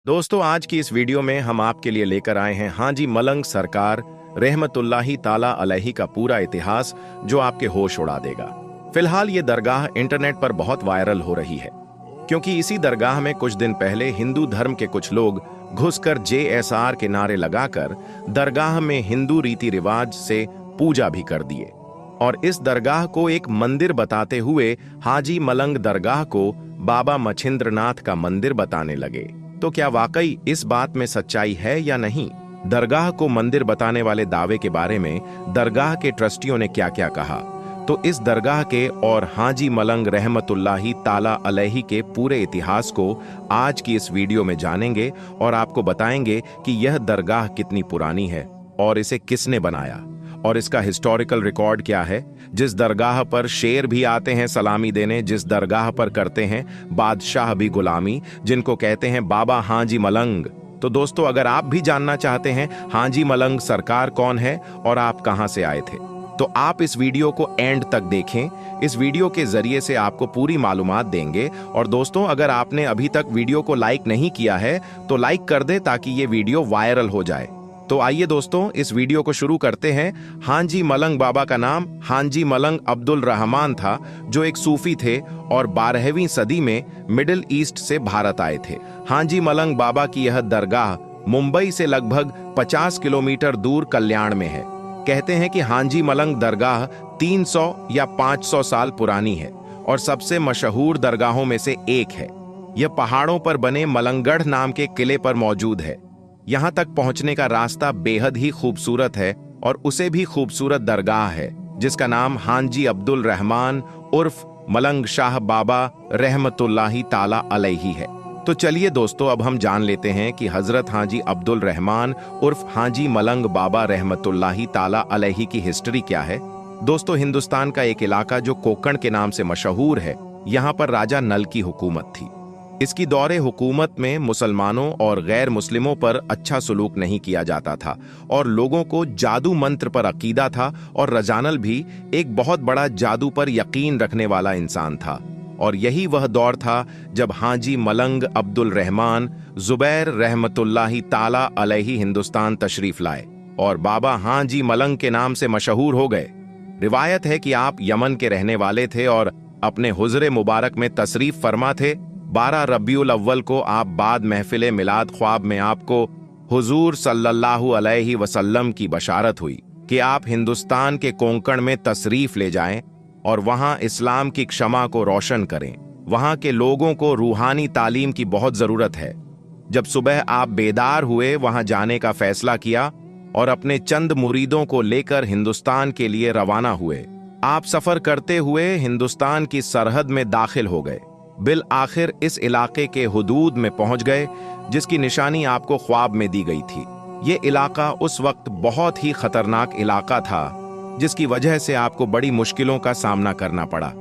दोस्तों, आज की इस वीडियो में हम आपके लिए लेकर आए हैं हाजी मलंग सरकार रहमतुल्लाही ताला अलैही का पूरा इतिहास, जो आपके होश उड़ा देगा। फिलहाल ये दरगाह इंटरनेट पर बहुत वायरल हो रही है, क्योंकि इसी दरगाह में कुछ दिन पहले हिंदू धर्म के कुछ लोग घुसकर JSR के नारे लगाकर दरगाह में हिंदू रीति रिवाज से पूजा भी कर दिए और इस दरगाह को एक मंदिर बताते हुए हाजी मलंग दरगाह को बाबा मछिंद्रनाथ का मंदिर बताने लगे। तो क्या वाकई इस बात में सच्चाई है या नहीं? दरगाह को मंदिर बताने वाले दावे के बारे में दरगाह के ट्रस्टियों ने क्या क्या कहा, तो इस दरगाह के और हाजी मलंग रहमतुल्लाही ताला अलैही के पूरे इतिहास को आज की इस वीडियो में जानेंगे और आपको बताएंगे कि यह दरगाह कितनी पुरानी है और इसे किसने बनाया और इसका हिस्टोरिकल रिकॉर्ड क्या है। जिस दरगाह पर शेर भी आते हैं सलामी देने, जिस दरगाह पर करते हैं बादशाह भी गुलामी, जिनको कहते हैं बाबा हाजी मलंग। तो दोस्तों, अगर आप भी जानना चाहते हैं हाजी मलंग सरकार कौन है और आप कहां से आए थे, तो आप इस वीडियो को एंड तक देखें। इस वीडियो के जरिए से आपको पूरी मालूमात देंगे। और दोस्तों, अगर आपने अभी तक वीडियो को लाइक नहीं किया है तो लाइक कर दे ताकि ये वीडियो वायरल हो जाए। तो आइए दोस्तों, इस वीडियो को शुरू करते हैं। हाजी मलंग बाबा का नाम हाजी मलंग अब्दुल रहमान था, जो एक सूफी थे और 12वीं सदी में मिडिल ईस्ट से भारत आए थे। हाजी मलंग बाबा की यह दरगाह मुंबई से लगभग 50 किलोमीटर दूर कल्याण में है। कहते हैं कि हाजी मलंग दरगाह 300 या 500 साल पुरानी है और सबसे मशहूर दरगाहों में से एक है। यह पहाड़ों पर बने मलंगढ़ नाम के किले पर मौजूद है। यहाँ तक पहुंचने का रास्ता बेहद ही खूबसूरत है और उसे भी खूबसूरत दरगाह है, जिसका नाम हाजी अब्दुल रहमान उर्फ मलंग शाह बाबा रहमतुल्लाही ताला अलैही है। तो चलिए दोस्तों, अब हम जान लेते हैं कि हजरत हाजी अब्दुल रहमान उर्फ हाजी मलंग बाबा रहमतुल्लाही ताला अलैही की हिस्ट्री क्या है। दोस्तों, हिंदुस्तान का एक इलाका जो कोकण के नाम से मशहूर है, यहाँ पर राजा नल की हुकूमत थी। इसकी दौरे हुकूमत में मुसलमानों और गैर मुस्लिमों पर अच्छा सलूक नहीं किया जाता था और लोगों को जादू मंत्र पर अकीदा था। और रजानल भी एक बहुत बड़ा जादू पर यकीन रखने वाला इंसान था। और यही वह दौर था जब हाजी मलंग अब्दुल रहमान जुबैर रहमतुल्लाही ताला अलैही हिंदुस्तान तशरीफ लाए और बाबा हाजी मलंग के नाम से मशहूर हो गए। रिवायत है कि आप यमन के रहने वाले थे और अपने हुजरे मुबारक में तशरीफ फरमा थे। 12 रबीउल अव्वल को आप बाद महफिले मिलाद ख्वाब में आपको हुजूर सल्लल्लाहु अलैहि वसल्लम की बशारत हुई कि आप हिंदुस्तान के कोंकण में तशरीफ ले जाएं और वहां इस्लाम की क्षमा को रोशन करें। वहां के लोगों को रूहानी तालीम की बहुत जरूरत है। जब सुबह आप बेदार हुए, वहां जाने का फैसला किया और अपने चंद मुरीदों को लेकर हिंदुस्तान के लिए रवाना हुए। आप सफर करते हुए हिंदुस्तान की सरहद में दाखिल हो गए। बिल आखिर इस इलाके के हुदूद में पहुंच गए, जिसकी निशानी आपको ख्वाब में दी गई थी। ये इलाका उस वक्त बहुत ही खतरनाक इलाका था, जिसकी वजह से आपको बड़ी मुश्किलों का सामना करना पड़ा।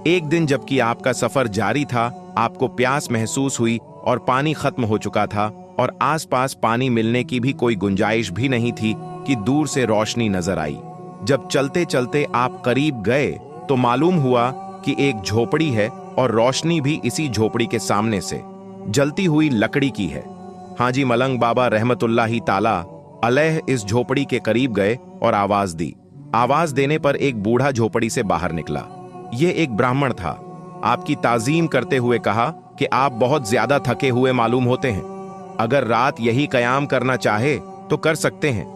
एक दिन जबकि आपका सफर जारी था, आपको प्यास महसूस हुई और पानी खत्म हो चुका था और आसपास पानी मिलने की भी कोई गुंजाइश भी नहीं थी कि दूर से रोशनी नजर आई। जब चलते चलते आप करीब गए तो मालूम हुआ कि एक झोपड़ी है और रोशनी भी इसी झोपड़ी के सामने से जलती हुई लकड़ी की है। हाजी मलंग बाबा रहमतुल्लाही ताला अलैह इस झोपड़ी के करीब गए और आवाज दी। आवाज देने पर एक बूढ़ा झोपड़ी से बाहर निकला। यह एक ब्राह्मण था। आपकी ताजीम करते हुए कहा कि आप बहुत ज्यादा थके हुए मालूम होते हैं, अगर रात यही कयाम करना चाहे तो कर सकते हैं।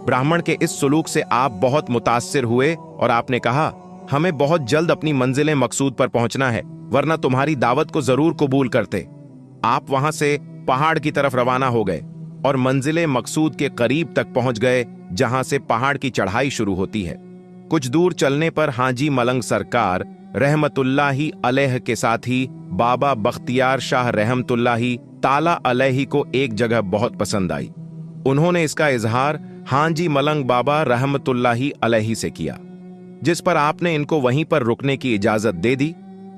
ब्राह्मण के इस सुलूक से आप बहुत मुतासिर हुए और आपने कहा, हमें बहुत जल्द अपनी मंजिले मकसूद पर पहुंचना है, वरना तुम्हारी दावत को जरूर कबूल करते। आप वहां से पहाड़ की तरफ रवाना हो गए और मंजिले मकसूद के करीब तक पहुंच गए, जहां से पहाड़ की चढ़ाई शुरू होती है। कुछ दूर चलने पर हाजी मलंग सरकार रहमतुल्लाही अलैह के साथी बाबा बख्तियार शाह रहमतुल्लाही ताला अलैही को एक जगह बहुत पसंद आई। उन्होंने इसका इजहार हाजी मलंग बाबा रहमतुल्लाही अलैही से किया, जिस पर आपने इनको वहीं पर रुकने की इजाजत दे दी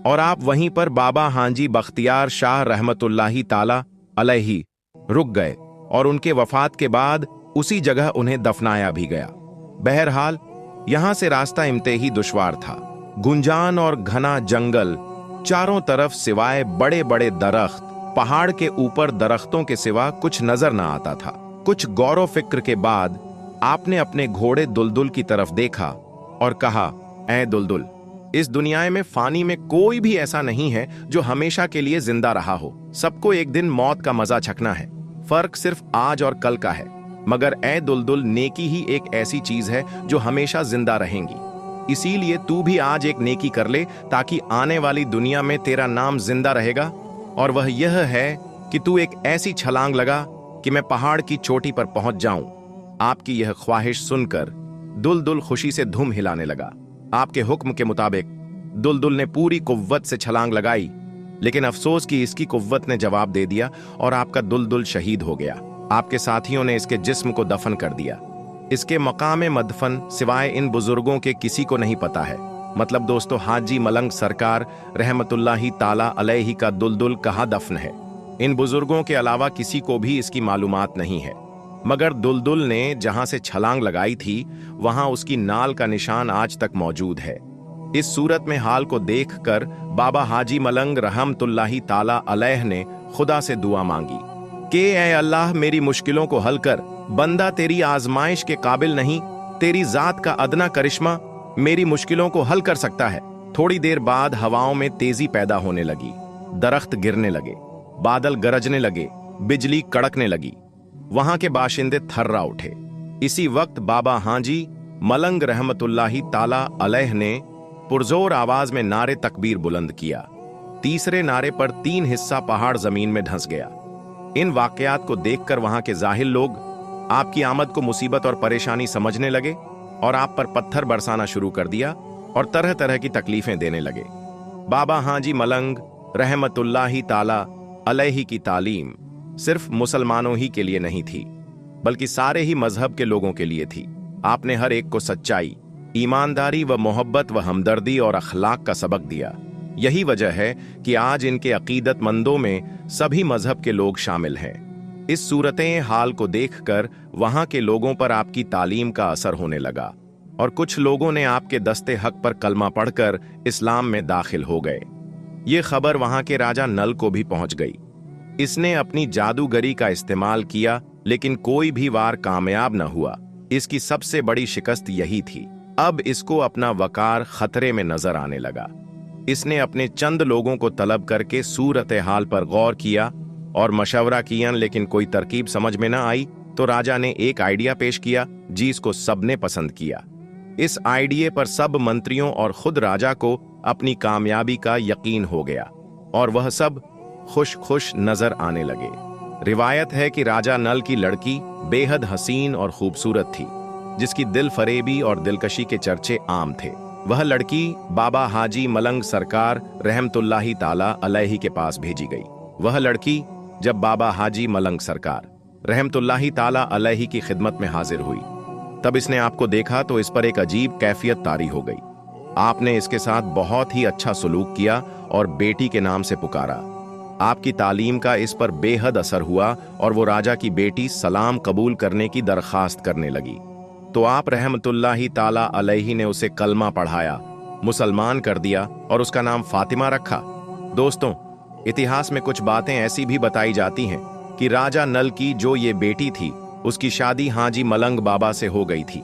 और आप वहीं पर बाबा हाजी बख्तियार शाह रहमतुल्लाही ताला अलैही रुक गए और उनके वफात के बाद उसी जगह उन्हें दफनाया भी गया। बहरहाल यहां से रास्ता इंतही दुश्वार था। गुंजान और घना जंगल, चारों तरफ सिवाय बड़े बड़े दरख्त पहाड़ के ऊपर दरख्तों के सिवा कुछ नजर न आता था। कुछ गौर फिक्र के बाद आपने अपने घोड़े दुलदुल की तरफ देखा और कहा, ऐ दुलदुल, इस दुनिया में फानी में कोई भी ऐसा नहीं है जो हमेशा के लिए जिंदा रहा हो। सबको एक दिन मौत का मजा चखना है, फर्क सिर्फ आज और कल का है। मगर ऐ दुलदुल, नेकी ही एक ऐसी चीज है जो हमेशा जिंदा रहेंगी। इसीलिए तू भी आज एक नेकी कर ले ताकि आने वाली दुनिया में तेरा नाम जिंदा रहेगा, और वह यह है कि तू एक ऐसी छलांग लगा कि मैं पहाड़ की चोटी पर पहुंच जाऊं। आपकी यह ख्वाहिश सुनकर दुलदुल खुशी से धूम हिलाने लगा। आपके हुक्म के मुताबिक दुलदुल ने पूरी कुव्वत से छलांग लगाई, लेकिन अफसोस कि इसकी कुव्वत ने जवाब दे दिया और आपका दुलदुल शहीद हो गया। आपके साथियों ने इसके जिस्म को दफन कर दिया। इसके मकाम मदफन सिवाय इन बुजुर्गों के किसी को नहीं पता है। मतलब दोस्तों, हाजी मलंग सरकार रहमतुल्लाही ताला अलैहि का दुलदुल कहाँ दफन है, इन बुजुर्गों के अलावा किसी को भी इसकी मालूमात नहीं है। मगर दुलदुल ने जहां से छलांग लगाई थी वहां उसकी नाल का निशान आज तक मौजूद है। इस सूरत में हाल को देखकर बाबा हाजी मलंग रहमतुल्लाही ताला अलैह ने खुदा से दुआ मांगी कि ऐ अल्लाह, मेरी मुश्किलों को हल कर। बंदा तेरी आजमाइश के काबिल नहीं, तेरी जात का अदना करिश्मा मेरी मुश्किलों को हल कर सकता है। थोड़ी देर बाद हवाओं में तेजी पैदा होने लगी, दरख्त गिरने लगे, बादल गरजने लगे, बिजली कड़कने लगी। वहां के बाशिंदे थर्रा उठे। इसी वक्त बाबा हाजी मलंग रहमतुल्लाही ताला अलैह ने पुरजोर आवाज में नारे तकबीर बुलंद किया। तीसरे नारे पर 3 हिस्सा पहाड़ जमीन में धंस गया। इन वाकयात को देखकर वहां के जाहिल लोग आपकी आमद को मुसीबत और परेशानी समझने लगे और आप पर पत्थर बरसाना शुरू कर दिया और तरह तरह की तकलीफें देने लगे। बाबा हाजी मलंग रहमतुल्लाही ताला अलैहि की तालीम सिर्फ मुसलमानों ही के लिए नहीं थी, बल्कि सारे ही मजहब के लोगों के लिए थी। आपने हर एक को सच्चाई, ईमानदारी व मोहब्बत व हमदर्दी और अखलाक का सबक दिया। यही वजह है कि आज इनके अकीदतमंदों में सभी मजहब के लोग शामिल हैं। इस सूरतें हाल को देखकर वहां के लोगों पर आपकी तालीम का असर होने लगा और कुछ लोगों ने आपके दस्ते हक पर कलमा पढ़कर इस्लाम में दाखिल हो गए। ये खबर वहां के राजा नल को भी पहुंच गई। इसने अपनी जादूगरी का इस्तेमाल किया, लेकिन कोई भी वार कामयाब न हुआ। इसकी सबसे बड़ी शिकस्त यही थी। अब इसको अपना वकार खतरे में नजर आने लगा। इसने अपने चंद लोगों को तलब करके सूरत हाल पर गौर किया और मशवरा किया, लेकिन कोई तरकीब समझ में न आई तो राजा ने एक आइडिया पेश किया जिसको सबने पसंद किया। इस आइडिया पर सब मंत्रियों और खुद राजा को अपनी कामयाबी का यकीन हो गया और वह सब खुश खुश नजर आने लगे। रिवायत है कि राजा नल की लड़की बेहद हसीन और खूबसूरत थी, जिसकी दिल फरेबी और दिलकशी के चर्चे आम थे। वह लड़की बाबा हाजी मलंग सरकार रहमतुल्लाही ताला अलैहि के पास भेजी गई। वह लड़की जब बाबा हाजी मलंग सरकार रहमतुल्लाही ताला अलैहि की खिदमत में हाजिर हुई, तब इसने आपको देखा तो इस पर एक अजीब कैफियत तारी हो गई। आपने इसके साथ बहुत ही अच्छा सलूक किया और बेटी के नाम से पुकारा। आपकी तालीम का इस पर बेहद असर हुआ और वो राजा की बेटी सलाम कबूल करने की दरखास्त करने लगी। तो आप रहमतुल्लाही ताला अलैहि ने उसे कलमा पढ़ाया, मुसलमान कर दिया और उसका नाम फातिमा रखा। दोस्तों, इतिहास में कुछ बातें ऐसी भी बताई जाती हैं कि राजा नल की जो ये बेटी थी, उसकी शादी हाजी मलंग बाबा से हो गई थी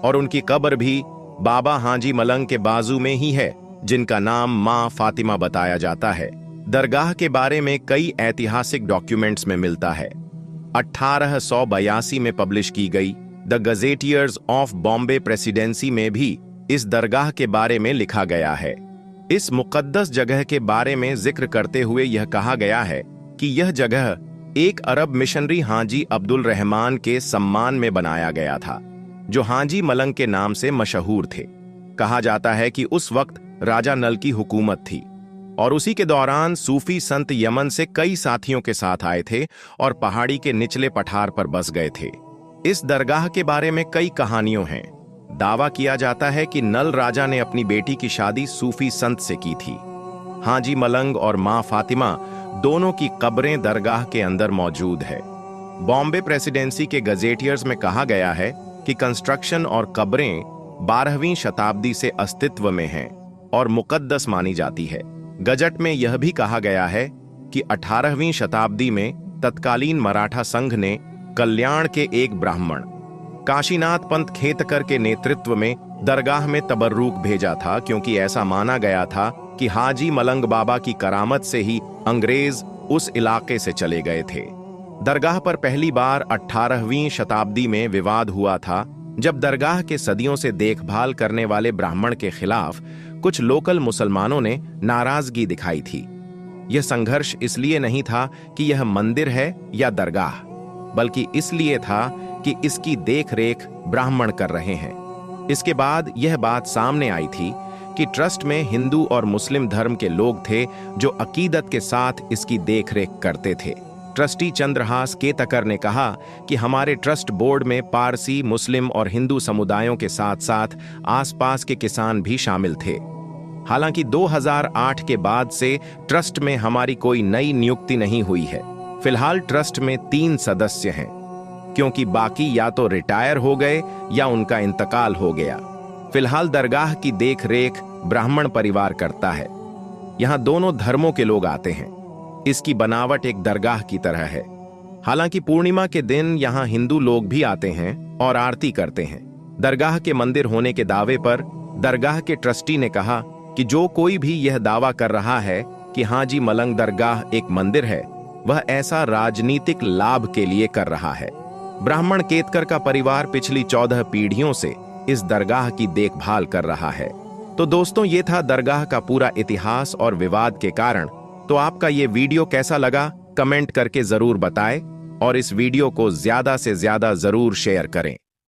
और उनकी कब्र भी बाबा हाजी मलंग के बाजू में ही है, जिनका नाम मां फातिमा बताया जाता है। दरगाह के बारे में कई ऐतिहासिक डॉक्यूमेंट्स में मिलता है। 1882 में पब्लिश की गई the gazetteers of Bombay presidency में भी इस दरगाह के बारे में लिखा गया है। इस मुकद्दस जगह के बारे में जिक्र करते हुए यह कहा गया है कि यह जगह एक अरब मिशनरी हाजी अब्दुल रहमान के सम्मान में बनाया गया था, जो हाजी मलंग के नाम से मशहूर थे। कहा जाता है कि उस वक्त राजा नल की हुकूमत थी और उसी के दौरान सूफी संत यमन से कई साथियों के साथ आए थे और पहाड़ी के निचले पठार पर बस गए थे। इस दरगाह के बारे में कई कहानियों हैं। दावा किया जाता है कि नल राजा ने अपनी बेटी की शादी सूफी संत से की थी। हाजी मलंग और मां फातिमा दोनों की कब्रें दरगाह के अंदर मौजूद है। बॉम्बे प्रेसिडेंसी के गजेटियर्स में कहा गया है कि कंस्ट्रक्शन और कब्रें 12वीं शताब्दी से अस्तित्व में हैं और मुकद्दस मानी जाती है। गजट में यह भी कहा गया है कि 18वीं शताब्दी में तत्कालीन मराठा संघ ने कल्याण के एक ब्राह्मण काशीनाथ पंत खेतकर के नेतृत्व में दरगाह में तबर्रुक भेजा था, क्योंकि ऐसा माना गया था कि हाजी मलंग बाबा की करामत से ही अंग्रेज उस इलाके से चले गए थे। दरगाह पर पहली बार 18वीं शताब्दी में विवाद हुआ था, जब दरगाह के सदियों से देखभाल करने वाले ब्राह्मण के खिलाफ कुछ लोकल मुसलमानों ने नाराजगी दिखाई थी। यह संघर्ष इसलिए नहीं था कि यह मंदिर है या दरगाह, बल्कि इसलिए था कि इसकी देखरेख ब्राह्मण कर रहे हैं। इसके बाद यह बात सामने आई थी कि ट्रस्ट में हिंदू और मुस्लिम धर्म के लोग थे जो अकीदत के साथ इसकी देखरेख करते थे। ट्रस्टी चंद्रहास केतकर ने कहा कि हमारे ट्रस्ट बोर्ड में पारसी, मुस्लिम और हिंदू समुदायों के साथ साथ आसपास के किसान भी शामिल थे। हालांकि 2008 के बाद से ट्रस्ट में हमारी कोई नई नियुक्ति नहीं हुई है। फिलहाल ट्रस्ट में 3 सदस्य हैं, क्योंकि बाकी या तो रिटायर हो गए या उनका इंतकाल हो गया। फिलहाल दरगाह की देखरेख ब्राह्मण परिवार करता है। यहाँ दोनों धर्मों के लोग आते हैं। इसकी बनावट एक दरगाह की तरह है। हालांकि पूर्णिमा के दिन यहाँ हिंदू लोग भी आते हैं और आरती करते हैं। दरगाह के मंदिर होने के दावे पर दरगाह के ट्रस्टी ने कहा कि जो कोई भी यह दावा कर रहा है कि हाजी मलंग दरगाह एक मंदिर है, वह ऐसा राजनीतिक लाभ के लिए कर रहा है। ब्राह्मण केतकर का परिवार पिछली 14 पीढ़ियों से इस दरगाह की देखभाल कर रहा है। तो दोस्तों, ये था दरगाह का पूरा इतिहास और विवाद के कारण। तो आपका ये वीडियो कैसा लगा, कमेंट करके जरूर बताएं और इस वीडियो को ज्यादा से ज्यादा जरूर शेयर करें।